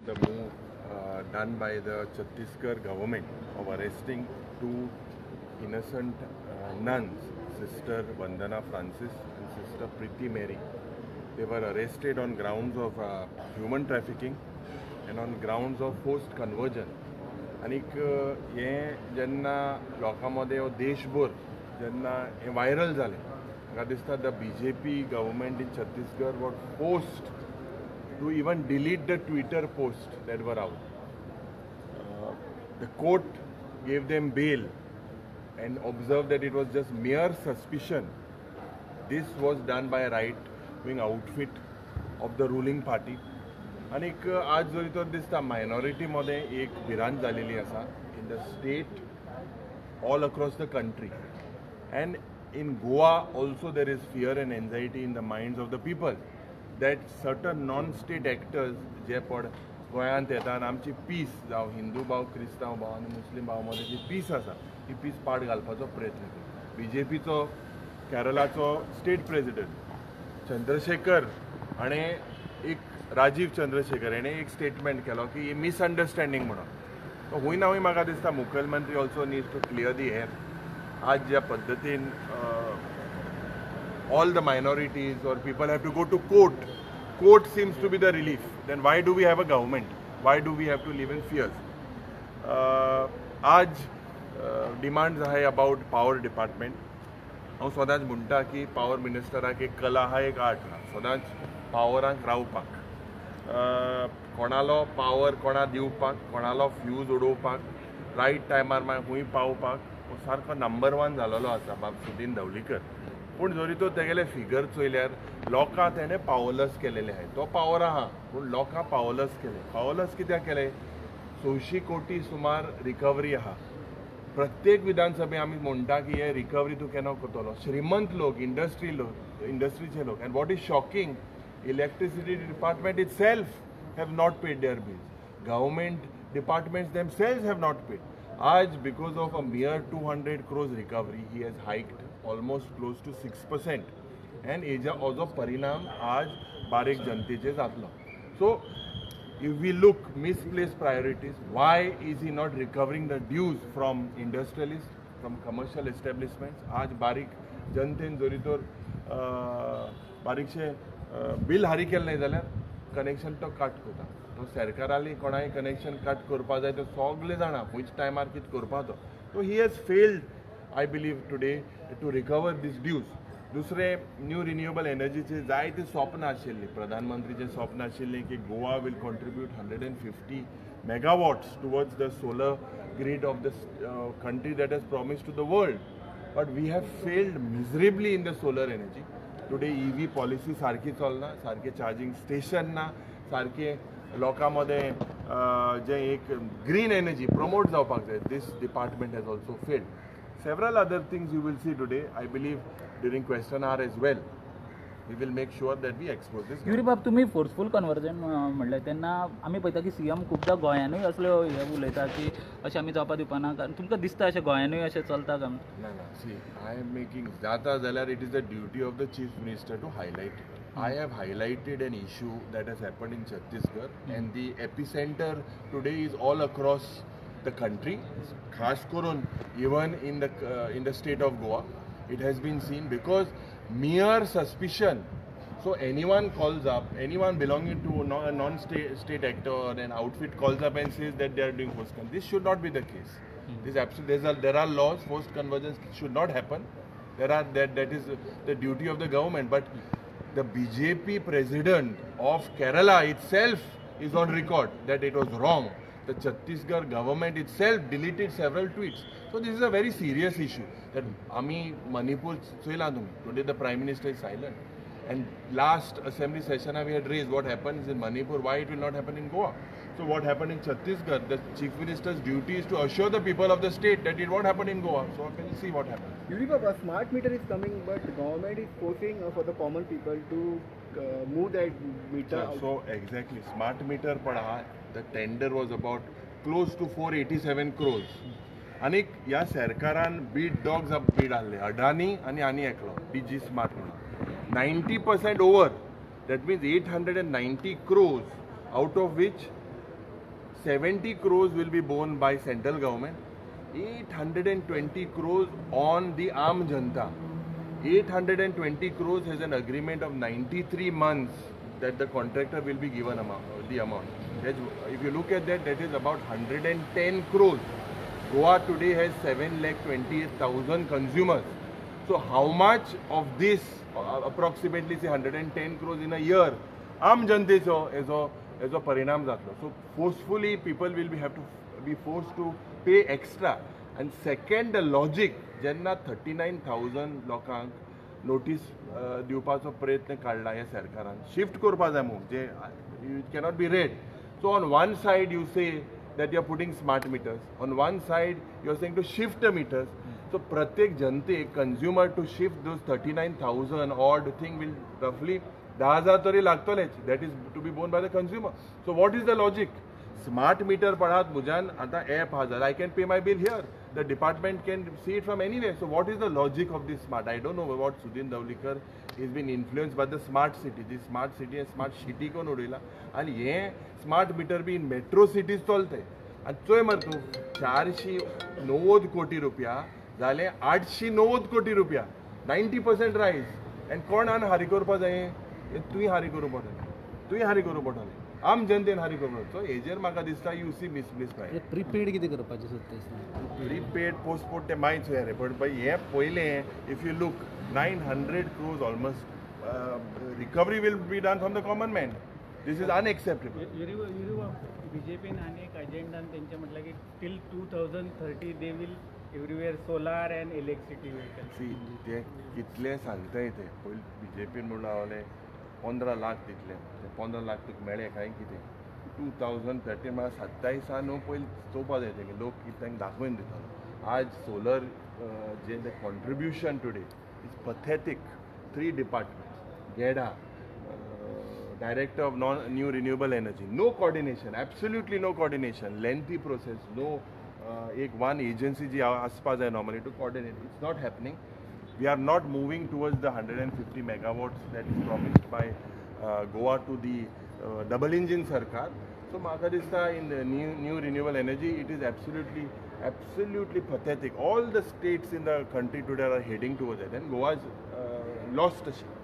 The move done by the Chhattisgarh government of arresting two innocent nuns, Sister Vandana Francis and Sister Preeti Mary. They were arrested on grounds of human trafficking and on grounds of forced conversion. आणि हे जेन्ना लोकांमध्ये हो देशभर जेन्ना हे viral जालें म्हाका दिसता the BJP government in Chhattisgarh was forced to even delete the Twitter posts that were out. The court gave them bail and observed that it was just mere suspicion. This was done by a right-wing outfit of the ruling party. आणि आज जरी तर दिसता minority मध्ये एक भिरांत जालेली आसा in the state all across the country and in Goa also there is fear and anxiety in the minds of the people that certain non state actors J per गोंयांत येतात आमची पीस जावं हिंदू भाव क्रिस्तांव भाव आनी मुस्लीम भाव मदें जी पीस आसा ती पीस पाड घालपाचो प्रयत्न केला. BJPचो केरळाचो स्टेट प्रेसिडेंट चंद्रशेखर हाणें एक राजीव चंद्रशेखर हेणे एक स्टेटमेंट केलो की मिसअंडरस्टँडींग म्हणून. तो हूंय ना हूंय म्हाका दिसता मुखेलमंत्री also needs to clear the air. आज ज्या पद्दतीन all the minorities or people have to go to court. Court seems to be the relief. Then why do we have a government? Why do we have to live in fears? आज demands आहाय about power department. हांव सदांच म्हणटा की power मिनिस्टराक एक कला आहा एक आर्ट आहा सदांच पावरांक रावपाक. कोणालो पावर कोणा दिवपाक कोणालो फ्यूज उडोवपाक रायट टायमार मागीर खूंय पावपाक हो सारको नंबर 1 जालोलो आसा बाब सुदीन धवलीकर. पूण जरी तो तेगेले फिगर चोयल्यार लोकां तेणें पावरलस केलेले आहाय. तो पावर आहा पूण लोकां पावरलस केले. पावरलस कित्याक केले? 100 कोटी सुमार रिकवरी आहा. प्रत्येक विधानसभे आमी म्हणटा की हे रिकवरी तूं केन्ना करतलो. श्रीमंत लोक इंडस्ट्रीचे लोक. And what is shocking, electricity department itself have not paid their bills. Government departments themselves have not paid. Aj because of a mere 200 crores recovery he has hiked almost close to 6% and eja also parinam aj barik janteche zatlo. So if we look misplaced priorities, why is he not recovering the dues from industrialists, from commercial establishments? Aj barik janten jori tor barikशे bill हारी केलें नाही जाल्यार connection तो cut करता. तो सरकाराली कोणाय connection cut करपा जाय तो सगळे जाणा खंयच टायमार कितें करपाचो. So he has failed I believe today to recover these dues. दुसरे न्यू रिन्युएबल एनर्जीचे जायते स्वप्न आशिल्लीं. प्रधानमंत्रीचें स्वप्न आशिल्लें की Goa will contribute 150 megawatts towards the solar grid of the country that has promised to the world. But we have failed miserably in the solar energy. Today EV policy सारकी चलना, सारखे चार्जिंग स्टेशन ना, सारखे लोकांमध्ये जे एक ग्रीन एनर्जी प्रमोट जावपाक जाय. This department has also failed. Several other things you will see today. I believe during question hour as well we will make sure that we expose this. युरी बाब, तुम्ही forceful conversion म्हणलें तेन्ना आमी पळयता की CM खुबदां गोंयानूय असल्यो हे उलयता की अशें आमी जावपा दिवपाना. तुमकां दिसता अशें गोंयानूय अशें चलता काय? ना सी आय एम मेकिंग जाता जाल्यार it is the duty of the chief minister to highlight. I have highlighted an issue that has happened in Chhattisgarh and the epicenter today is all across the country. Khas Karun, even in the state of Goa, it has been seen because mere suspicion. So anyone calls up, anyone belonging to a non-state actor or an outfit calls up and says that they are doing forced conversion. This should not be the case. This absolutely there are laws. Forced conversions should not happen. That is the duty of the government, but the BJP president of Kerala itself is on record that it was wrong. The Chhattisgarh government itself deleted several tweets. So this is a very serious issue that Ami Manipur Soila today the Prime Minister is silent. And last assembly session we had raised what happens in Manipur, why it will not happen in Goa. So what happened in Chhattisgarh, the Chief Minister's duty is to assure the people of the state that it won't happen in Goa. So we will see what happens. Yuri Baba, smart meter is coming, but the government is forcing for the common people to move that meter out. So exactly, smart meter pada, the tender was about close to 487 crores. आणि ह्या सरकारान Beed dogs Beed हाडले अडानी आणि एकलो DG smart म्हणून 90% over. That means 890 crores, out of which 70 crores will be borne by central government, 820 crores on the Aam Janta. 820 crores has an agreement of 93 months that the contractor will be given the amount. If you look at that, that is about 110 crores. Goa today has 7,28,000 consumers. So how much of this, approximately say 110 crores in a year, Aam Jantecho as a parinam zatlo. So forcefully people will have to be forced to pay extra. And second, the logic, jenna 39,000 लोकांक notice दिवपाचो प्रयत्न काढला ह्या सरकारान shift करपा जाय मू जे it cannot be read. So on one side you say that you are putting smart meters, on one side you are saying to shift the meters. So pratyek jante consumer to shift those 39,000 odd thing will roughly 10,000 तरी लागतलेच. That is to be borne by the consumer. So what is the logic? Smart meter पढ़ात मुजान आता app hazar. I can pay my bill here. The department can see it from anywhere. So what is the logic of this smart? I don't know what Sudhin Davlikar is being influenced by the smart city. This smart city and smart city कोण उडयला आणि हे smart meter be in metro cities चलते. आणि चोय मर तू 490 कोटी रुपया जाले 890 कोटी रुपया 90% राईज. आणि कोण आन हारी करपा जाय? तुवें हारी करूं पडटलें. तुवें हारी करूं पडटलें. आम जनतेन हारी करूं पडटलें. सो हेजेर म्हाका दिसता यू सी मिसप्रायस. प्रीपेड कितें करपाचें सत्तेन? प्रीपेड पोस्टपोड ते मायच रे पण हे पयलें if you look 900 crores almost recovery will be done from the common man. This is unacceptable. बीजेपीन आणि एक अजेंडान त्यांचे म्हटलं की till 2030 they will everywhere solar and electricity vehicle. See ते कितले सांगताय ते पयलीं बीजेपीन म्हणून रावले 15 लाख दितले. ते 15 लाख तुका मेळ्ळे काय कितें 2030 म्हळ्यार 27 न्हू पयलीं चोवपा जाय तें लोक कितें तांकां दाखोवन दितालो. आज सोलर जे the contribution today is pathetic. 3 departments गेडा Director of New Renewable Energy. No coordination, absolutely no coordination. Lengthy process, no one agency ji aspa jai normally to coordinate. It's not happening. We are not moving towards the 150 megawatts that is promised by Goa to the double engine sarkar. So Magadista in the new renewable energy, it is absolutely pathetic. All the states in the country today are heading towards it, and Goa has lost a ship.